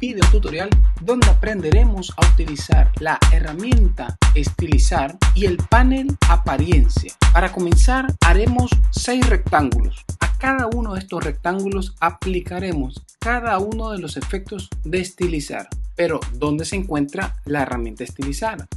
video tutorial donde aprenderemos a utilizar la herramienta estilizar y el panel apariencia. Para comenzar haremos 6 rectángulos. A cada uno de estos rectángulos aplicaremos cada uno de los efectos de estilizar. Pero ¿dónde se encuentra la herramienta estilizar?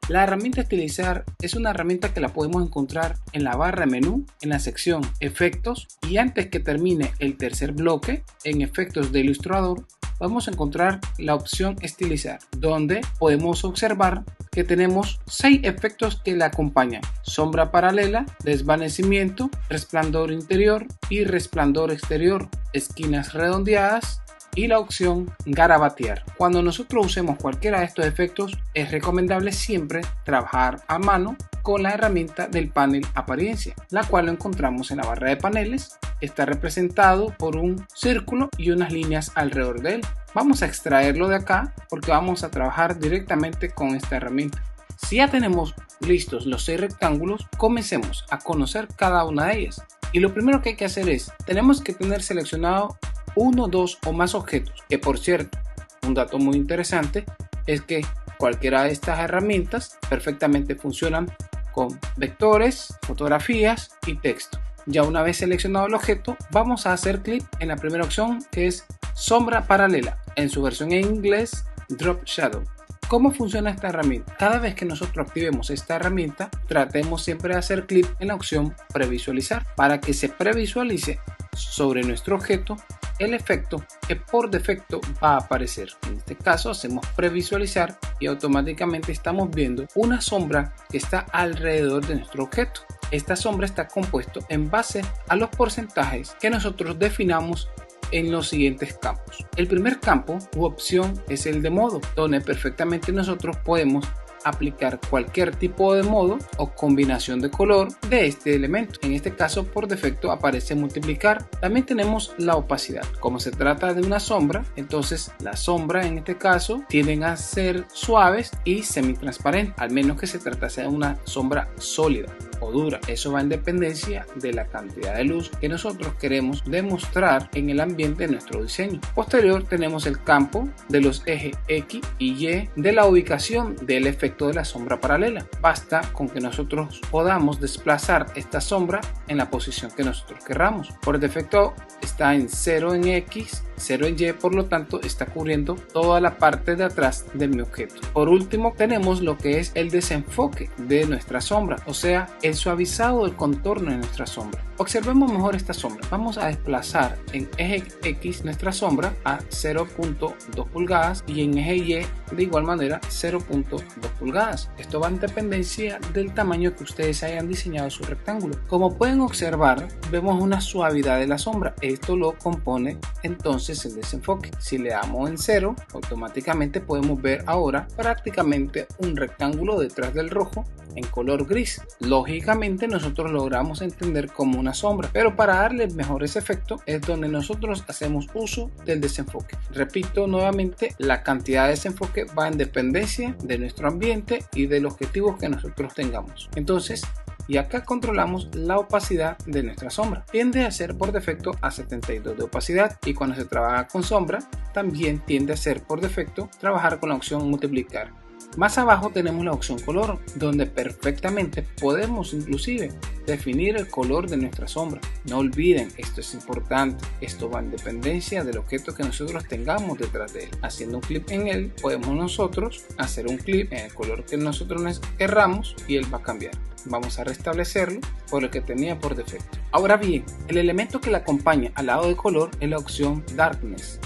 La herramienta estilizar es una herramienta que la podemos encontrar en la barra de menú, en la sección efectos, y antes que termine el tercer bloque, en efectos de ilustrador, vamos a encontrar la opción estilizar, donde podemos observar que tenemos 6 efectos que la acompañan: sombra paralela, desvanecimiento, resplandor interior y resplandor exterior, esquinas redondeadas y la opción garabatear. Cuando nosotros usemos cualquiera de estos efectos, es recomendable siempre trabajar a mano con la herramienta del panel apariencia, la cual lo encontramos en la barra de paneles. Está representado por un círculo y unas líneas alrededor de él. Vamos a extraerlo de acá porque vamos a trabajar directamente con esta herramienta. Si ya tenemos listos los 6 rectángulos, comencemos a conocer cada una de ellas. Y lo primero que hay que hacer es, tenemos que tener seleccionado 1, 2 o más objetos, que por cierto, un dato muy interesante es que cualquiera de estas herramientas perfectamente funcionan con vectores, fotografías y texto. Ya una vez seleccionado el objeto, vamos a hacer clic en la primera opción, que es sombra paralela, en su versión en inglés Drop Shadow. ¿Cómo funciona esta herramienta? Cada vez que nosotros activemos esta herramienta, tratemos siempre de hacer clic en la opción previsualizar para que se previsualice sobre nuestro objeto el efecto que por defecto va a aparecer. En este caso hacemos previsualizar y automáticamente estamos viendo una sombra que está alrededor de nuestro objeto. Esta sombra está compuesta en base a los porcentajes que nosotros definamos en los siguientes campos. El primer campo u opción es el de modo, donde perfectamente nosotros podemos aplicar cualquier tipo de modo o combinación de color de este elemento. En este caso por defecto aparece multiplicar. También tenemos la opacidad. Como se trata de una sombra, entonces la sombra en este caso tienden a ser suaves y semitransparentes, al menos que se tratase de una sombra sólida o dura. Eso va en dependencia de la cantidad de luz que nosotros queremos demostrar en el ambiente de nuestro diseño. Posterior tenemos el campo de los ejes X y Y de la ubicación del efecto de la sombra paralela. Basta con que nosotros podamos desplazar esta sombra en la posición que nosotros querramos. Por defecto está en 0 en X, 0 en Y, por lo tanto está cubriendo toda la parte de atrás de mi objeto. Por último tenemos lo que es el desenfoque de nuestra sombra, o sea, el suavizado del contorno de nuestra sombra. Observemos mejor esta sombra. Vamos a desplazar en eje X nuestra sombra a 0.2 pulgadas y en eje Y de igual manera 0.2 pulgadas. Esto va en dependencia del tamaño que ustedes hayan diseñado su rectángulo. Como pueden observar, vemos una suavidad de la sombra. Esto lo compone entonces el desenfoque. Si le damos en 0, automáticamente podemos ver ahora prácticamente un rectángulo detrás del rojo en color gris. Lógicamente nosotros logramos entender como una sombra, pero para darle mejor ese efecto es donde nosotros hacemos uso del desenfoque. Repito nuevamente, la cantidad de desenfoque va en dependencia de nuestro ambiente y del objetivo que nosotros tengamos. Entonces, y acá controlamos la opacidad de nuestra sombra. Tiende a ser por defecto a 72 de opacidad, y cuando se trabaja con sombra también tiende a ser por defecto trabajar con la opción multiplicar. Más abajo tenemos la opción color, donde perfectamente podemos inclusive definir el color de nuestra sombra. No olviden, esto es importante, esto va en dependencia del objeto que nosotros tengamos detrás de él. Haciendo un clic en él, podemos nosotros hacer un clic en el color que nosotros querramos y él va a cambiar. Vamos a restablecerlo por el que tenía por defecto. Ahora bien, el elemento que le acompaña al lado de color es la opción Darkness,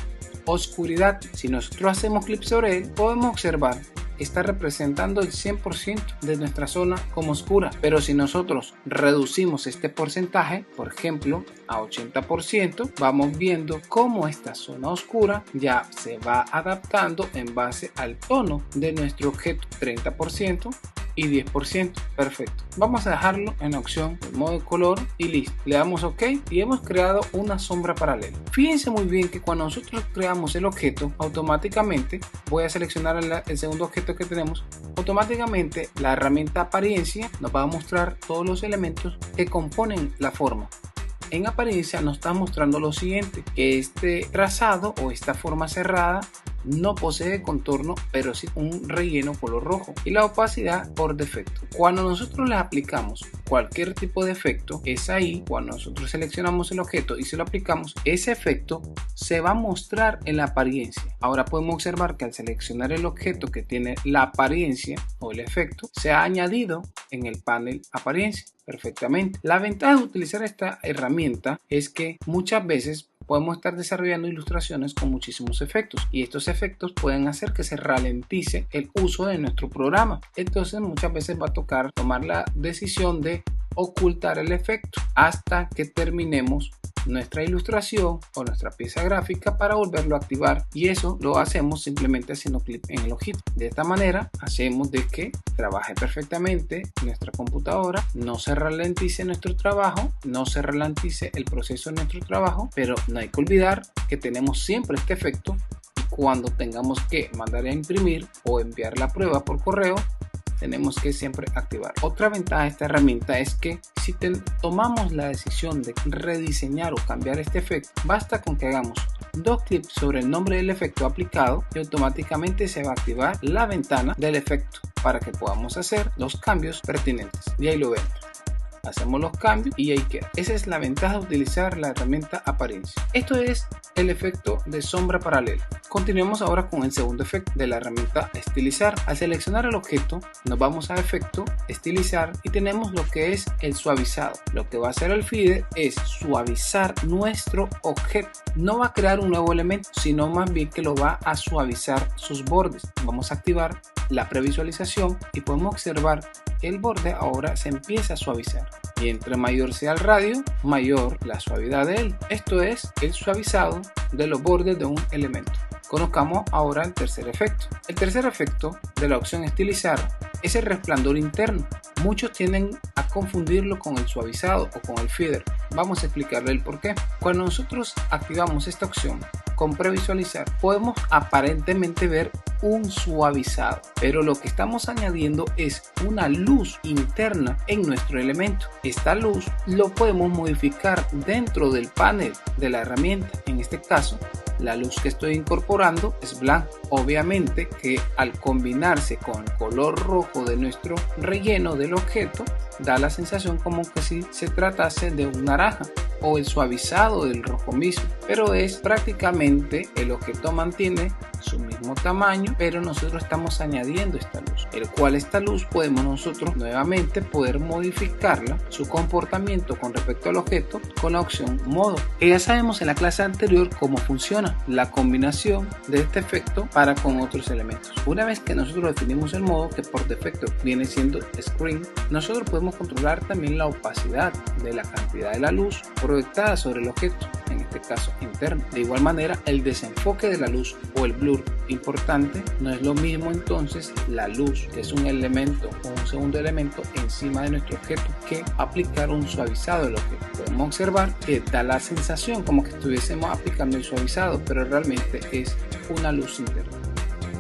oscuridad. Si nosotros hacemos clic sobre él, podemos observar está representando el 100% de nuestra zona como oscura, pero si nosotros reducimos este porcentaje, por ejemplo a 80%, vamos viendo cómo esta zona oscura ya se va adaptando en base al tono de nuestro objeto. 30% y 10%. Perfecto. Vamos a dejarlo en la opción de modo de color y listo. Le damos OK y hemos creado una sombra paralela. Fíjense muy bien que cuando nosotros creamos el objeto, automáticamente voy a seleccionar el segundo objeto que tenemos. Automáticamente la herramienta apariencia nos va a mostrar todos los elementos que componen la forma. en apariencia nos está mostrando lo siguiente, que este trazado o esta forma cerrada no posee contorno, pero sí un relleno color rojo, y la opacidad por defecto. Cuando nosotros le aplicamos cualquier tipo de efecto, es ahí cuando nosotros seleccionamos el objeto y se lo aplicamos, ese efecto se va a mostrar en la apariencia. Ahora podemos observar que al seleccionar el objeto que tiene la apariencia o el efecto, se ha añadido en el panel apariencia perfectamente. La ventaja de utilizar esta herramienta es que muchas veces podemos estar desarrollando ilustraciones con muchísimos efectos, y estos efectos pueden hacer que se ralentice el uso de nuestro programa. Entonces muchas veces va a tocar tomar la decisión de ocultar el efecto hasta que terminemos nuestra ilustración o nuestra pieza gráfica para volverlo a activar, y eso lo hacemos simplemente haciendo clic en el ojito. De esta manera hacemos de que trabaje perfectamente nuestra computadora, no se ralentice nuestro trabajo, no se ralentice el proceso de nuestro trabajo, pero no hay que olvidar que tenemos siempre este efecto, y cuando tengamos que mandar a imprimir o enviar la prueba por correo, tenemos que siempre activar. Otra ventaja de esta herramienta es que si tomamos la decisión de rediseñar o cambiar este efecto, basta con que hagamos dos clics sobre el nombre del efecto aplicado y automáticamente se va a activar la ventana del efecto para que podamos hacer los cambios pertinentes. Y ahí lo vemos. Hacemos los cambios y ahí queda. Esa es la ventaja de utilizar la herramienta apariencia. Esto es el efecto de sombra paralela. Continuemos ahora con el segundo efecto de la herramienta estilizar. Al seleccionar el objeto, nos vamos a efecto, estilizar, y tenemos lo que es el suavizado. Lo que va a hacer el feeder es suavizar nuestro objeto. No va a crear un nuevo elemento, sino más bien que lo va a suavizar sus bordes. Vamos a activar la previsualización y podemos observar el borde ahora se empieza a suavizar, y entre mayor sea el radio, mayor la suavidad de él. Esto es el suavizado de los bordes de un elemento. Conozcamos ahora el tercer efecto. El tercer efecto de la opción estilizar es el resplandor interno. Muchos tienden a confundirlo con el suavizado o con el feeder. Vamos a explicarle el por qué. Cuando nosotros activamos esta opción con previsualizar, podemos aparentemente ver un suavizado, pero lo que estamos añadiendo es una luz interna en nuestro elemento. Esta luz lo podemos modificar dentro del panel de la herramienta. En este caso, la luz que estoy incorporando es blanca. Obviamente que al combinarse con el color rojo de nuestro relleno del objeto, da la sensación como que si se tratase de un naranja o el suavizado del rojo mismo, pero es prácticamente el objeto mantiene su mismo tamaño, pero nosotros estamos añadiendo esta luz, el cual esta luz podemos nosotros nuevamente poder modificarla, su comportamiento con respecto al objeto con la opción modo, que ya sabemos en la clase anterior cómo funciona la combinación de este efecto para con otros elementos. Una vez que nosotros definimos el modo, que por defecto viene siendo screen, nosotros podemos controlar también la opacidad de la cantidad de la luz proyectada sobre el objeto, en este caso interno. De igual manera, el desenfoque de la luz o el blur. Importante, no es lo mismo entonces la luz, que es un elemento o un segundo elemento encima de nuestro objeto, que aplicar un suavizado del objeto. Podemos observar que da la sensación como que estuviésemos aplicando el suavizado, pero realmente es una luz interna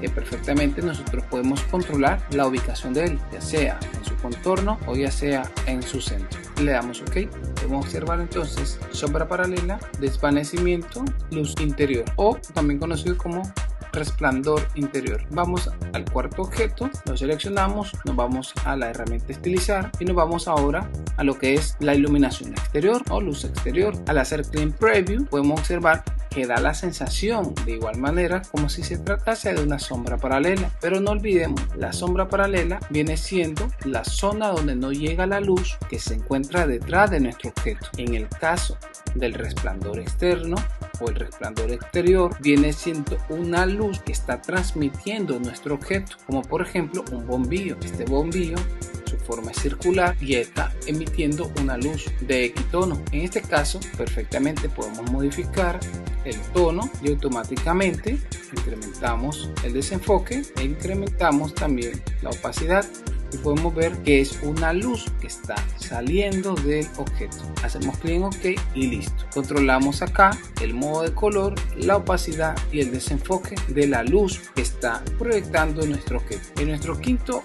que perfectamente nosotros podemos controlar la ubicación de él, ya sea en su contorno o ya sea en su centro. Le damos OK. Podemos observar entonces sombra paralela, desvanecimiento, luz interior, o también conocido como resplandor interior. Vamos al cuarto objeto, lo seleccionamos, nos vamos a la herramienta estilizar y nos vamos ahora a lo que es la iluminación exterior o luz exterior. Al hacer Clean Preview podemos observar que da la sensación de igual manera como si se tratase de una sombra paralela, pero no olvidemos, la sombra paralela viene siendo la zona donde no llega la luz que se encuentra detrás de nuestro objeto. En el caso del resplandor externo o el resplandor exterior, viene siendo una luz que está transmitiendo nuestro objeto, como por ejemplo un bombillo. Este bombillo, su forma es circular y está emitiendo una luz de equitono. En este caso perfectamente podemos modificar el tono y automáticamente incrementamos el desenfoque e incrementamos también la opacidad, y podemos ver que es una luz que está saliendo del objeto. Hacemos clic en OK y listo. Controlamos acá el modo de color, la opacidad y el desenfoque de la luz que está proyectando nuestro objeto. En nuestro quinto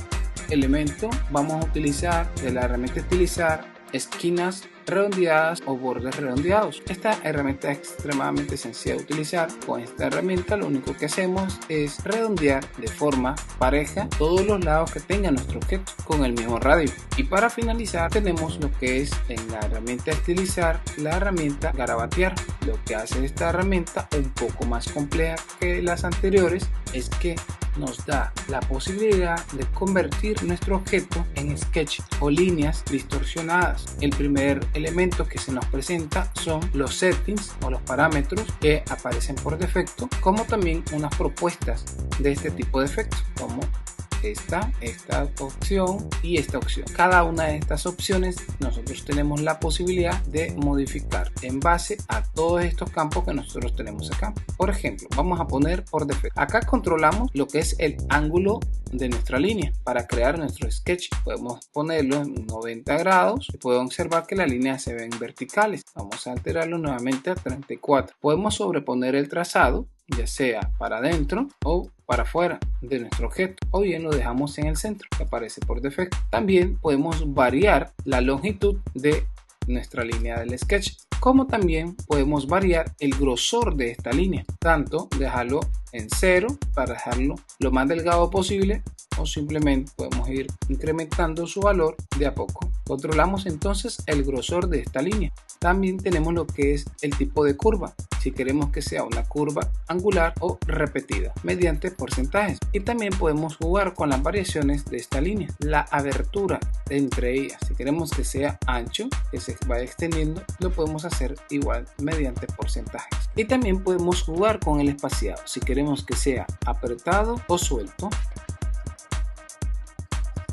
elemento vamos a utilizar de la herramienta estilizar esquinas redondeadas o bordes redondeados. Esta herramienta es extremadamente sencilla de utilizar. Con esta herramienta lo único que hacemos es redondear de forma pareja todos los lados que tenga nuestro objeto con el mismo radio. Y para finalizar tenemos lo que es en la herramienta estilizar, la herramienta garabatear. Lo que hace esta herramienta un poco más compleja que las anteriores es que nos da la posibilidad de convertir nuestro objeto en sketch o líneas distorsionadas. El primer elemento que se nos presenta son los settings o los parámetros que aparecen por defecto, como también unas propuestas de este tipo de efectos, como esta opción y esta opción. Cada una de estas opciones nosotros tenemos la posibilidad de modificar en base a todos estos campos que nosotros tenemos acá. Por ejemplo, vamos a poner por defecto. Acá controlamos lo que es el ángulo de nuestra línea. Para crear nuestro sketch podemos ponerlo en 90 grados y pueden observar que las líneas se ven verticales. Vamos a alterarlo nuevamente a 34. Podemos sobreponer el trazado, ya sea para adentro o para afuera de nuestro objeto, o bien lo dejamos en el centro que aparece por defecto. También podemos variar la longitud de nuestra línea del sketch, como también podemos variar el grosor de esta línea, tanto dejarlo en 0 para dejarlo lo más delgado posible, o simplemente podemos ir incrementando su valor de a poco. Controlamos entonces el grosor de esta línea. También tenemos lo que es el tipo de curva, si queremos que sea una curva angular o repetida mediante porcentajes. Y también podemos jugar con las variaciones de esta línea, la abertura entre ellas. Si queremos que sea ancho, que se vaya extendiendo, lo podemos hacer igual mediante porcentajes. Y también podemos jugar con el espaciado, si queremos que sea apretado o suelto.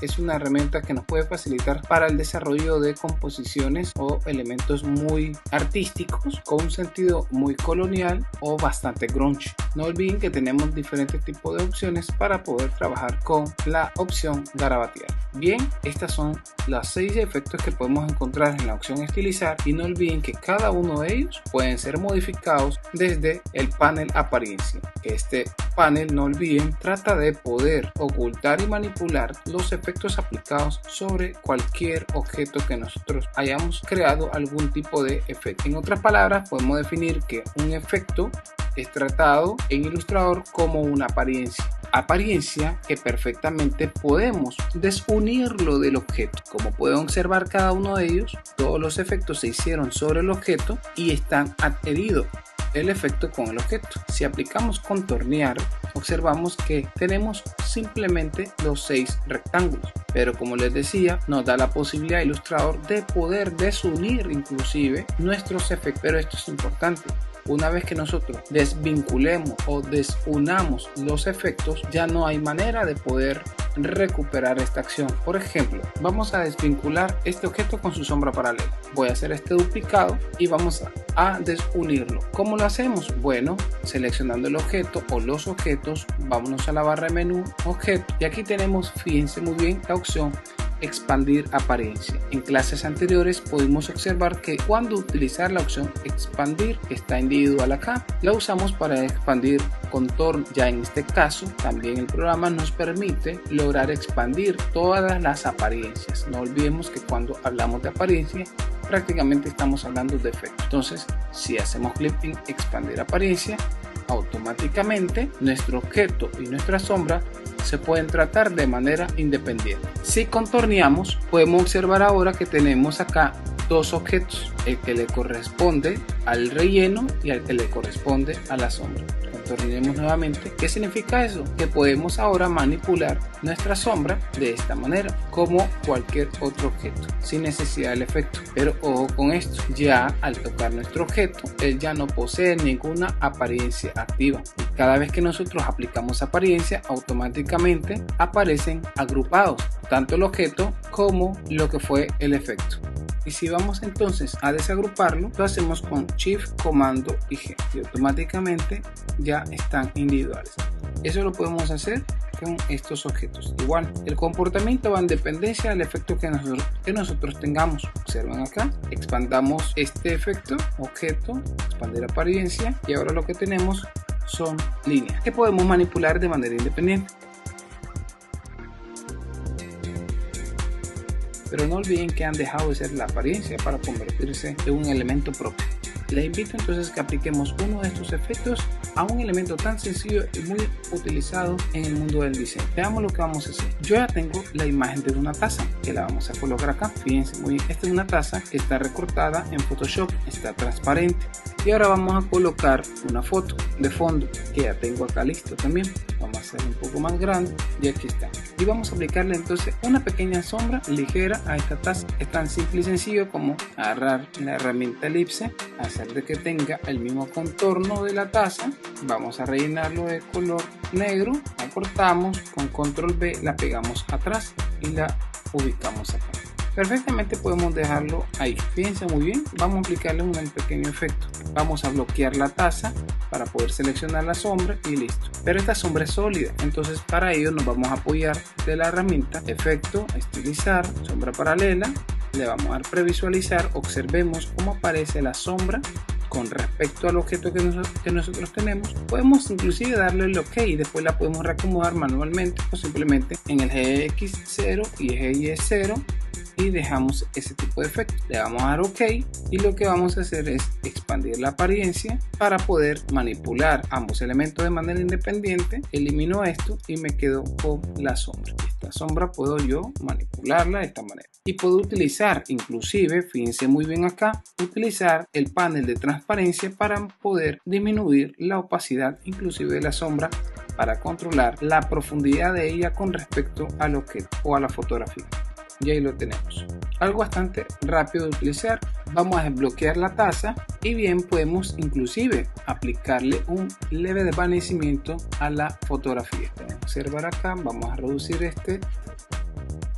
Es una herramienta que nos puede facilitar para el desarrollo de composiciones o elementos muy artísticos con un sentido muy colonial o bastante grunge. No olviden que tenemos diferentes tipos de opciones para poder trabajar con la opción garabatear. Bien, estas son las 6 efectos que podemos encontrar en la opción estilizar, y no olviden que cada uno de ellos pueden ser modificados desde el panel apariencia. Este panel, no olviden, trata de poder ocultar y manipular los efectos aplicados sobre cualquier objeto que nosotros hayamos creado algún tipo de efecto. En otras palabras, podemos definir que un efecto es tratado en Illustrator como una apariencia que perfectamente podemos desunirlo del objeto. Como pueden observar, cada uno de ellos, todos los efectos se hicieron sobre el objeto y están adheridos el efecto con el objeto. Si aplicamos contornear, observamos que tenemos simplemente los 6 rectángulos, pero como les decía, nos da la posibilidad Illustrator de poder desunir inclusive nuestros efectos. Pero esto es importante: una vez que nosotros desvinculemos o desunamos los efectos, ya no hay manera de poder recuperar esta acción. Por ejemplo, vamos a desvincular este objeto con su sombra paralela. Voy a hacer este duplicado y vamos a desunirlo. ¿Cómo lo hacemos? Bueno, seleccionando el objeto o los objetos, vámonos a la barra de menú, objeto, y aquí tenemos, fíjense muy bien, la opción expandir apariencia. En clases anteriores pudimos observar que cuando utilizar la opción expandir, que está individual acá, la usamos para expandir contorno. Ya en este caso también el programa nos permite lograr expandir todas las apariencias. No olvidemos que cuando hablamos de apariencia prácticamente estamos hablando de efecto. Entonces, si hacemos clic en expandir apariencia, automáticamente nuestro objeto y nuestra sombra se pueden tratar de manera independiente. Si contorneamos, podemos observar ahora que tenemos acá dos objetos, el que le corresponde al relleno y al que le corresponde a la sombra. Contorneemos nuevamente. ¿Qué significa eso? Que podemos ahora manipular nuestra sombra de esta manera, como cualquier otro objeto, sin necesidad del efecto. Pero ojo con esto, ya al tocar nuestro objeto, él ya no posee ninguna apariencia activa. Cada vez que nosotros aplicamos apariencia, automáticamente aparecen agrupados tanto el objeto como lo que fue el efecto. Y si vamos entonces a desagruparlo, lo hacemos con Shift, Comando y G, y automáticamente ya están individuales. Eso lo podemos hacer con estos objetos. Igual, el comportamiento va en dependencia del efecto que nosotros tengamos. Observen acá, expandamos este efecto, objeto, expandir apariencia, y ahora lo que tenemos son líneas que podemos manipular de manera independiente. pero no olviden que han dejado de ser la apariencia para convertirse en un elemento propio. Les invito entonces que apliquemos uno de estos efectos a un elemento tan sencillo y muy utilizado en el mundo del diseño. Veamos lo que vamos a hacer. Yo ya tengo la imagen de una taza que la vamos a colocar acá. Fíjense muy bien, esta es una taza que está recortada en Photoshop, está transparente. Y ahora vamos a colocar una foto de fondo que ya tengo acá listo también. Vamos a hacer un poco más grande y aquí está. Y vamos a aplicarle entonces una pequeña sombra ligera a esta taza. Es tan simple y sencillo como agarrar la herramienta elipse, hacer de que tenga el mismo contorno de la taza. Vamos a rellenarlo de color negro, la cortamos, con control B la pegamos atrás y la ubicamos acá. Perfectamente podemos dejarlo ahí. Fíjense muy bien, vamos a aplicarle un pequeño efecto. Vamos a bloquear la taza para poder seleccionar la sombra y listo. Pero esta sombra es sólida, entonces para ello nos vamos a apoyar de la herramienta efecto, estilizar, sombra paralela. Le vamos a dar previsualizar, observemos cómo aparece la sombra con respecto al objeto que nosotros tenemos. Podemos inclusive darle el OK y después la podemos reacomodar manualmente o simplemente en el eje X 0 y eje Y 0 y dejamos ese tipo de efecto. Le vamos a dar OK y lo que vamos a hacer es expandir la apariencia para poder manipular ambos elementos de manera independiente. Elimino esto y me quedo con la sombra. Esta sombra puedo yo manipularla de esta manera y puedo utilizar inclusive, fíjense muy bien acá, utilizar el panel de transparencia para poder disminuir la opacidad inclusive de la sombra para controlar la profundidad de ella con respecto al objeto o a la fotografía. Y ahí lo tenemos. Algo bastante rápido de utilizar. Vamos a desbloquear la taza y bien podemos inclusive aplicarle un leve desvanecimiento a la fotografía. Vamos a observar acá, vamos a reducir este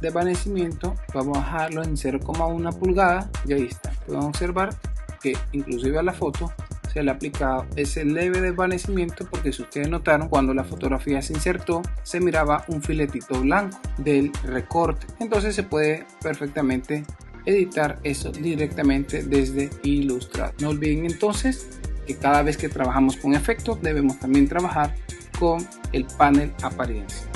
desvanecimiento, vamos a bajarlo en 0,1 pulgada y ahí está. Podemos observar que inclusive a la foto se le ha aplicado ese leve desvanecimiento porque si ustedes notaron cuando la fotografía se insertó se miraba un filetito blanco del recorte. Entonces se puede perfectamente editar eso directamente desde Illustrator. No olviden entonces que cada vez que trabajamos con efectos debemos también trabajar con el panel apariencia.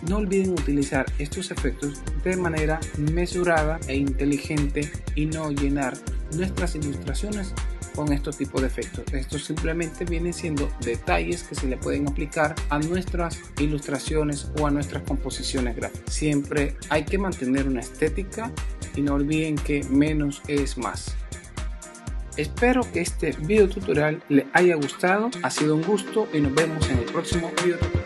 No olviden utilizar estos efectos de manera mesurada e inteligente y no llenar nuestras ilustraciones con estos tipos de efectos. Estos simplemente vienen siendo detalles que se le pueden aplicar a nuestras ilustraciones o a nuestras composiciones gráficas. Siempre hay que mantener una estética y no olviden que menos es más. Espero que este video tutorial les haya gustado. Ha sido un gusto y nos vemos en el próximo video tutorial.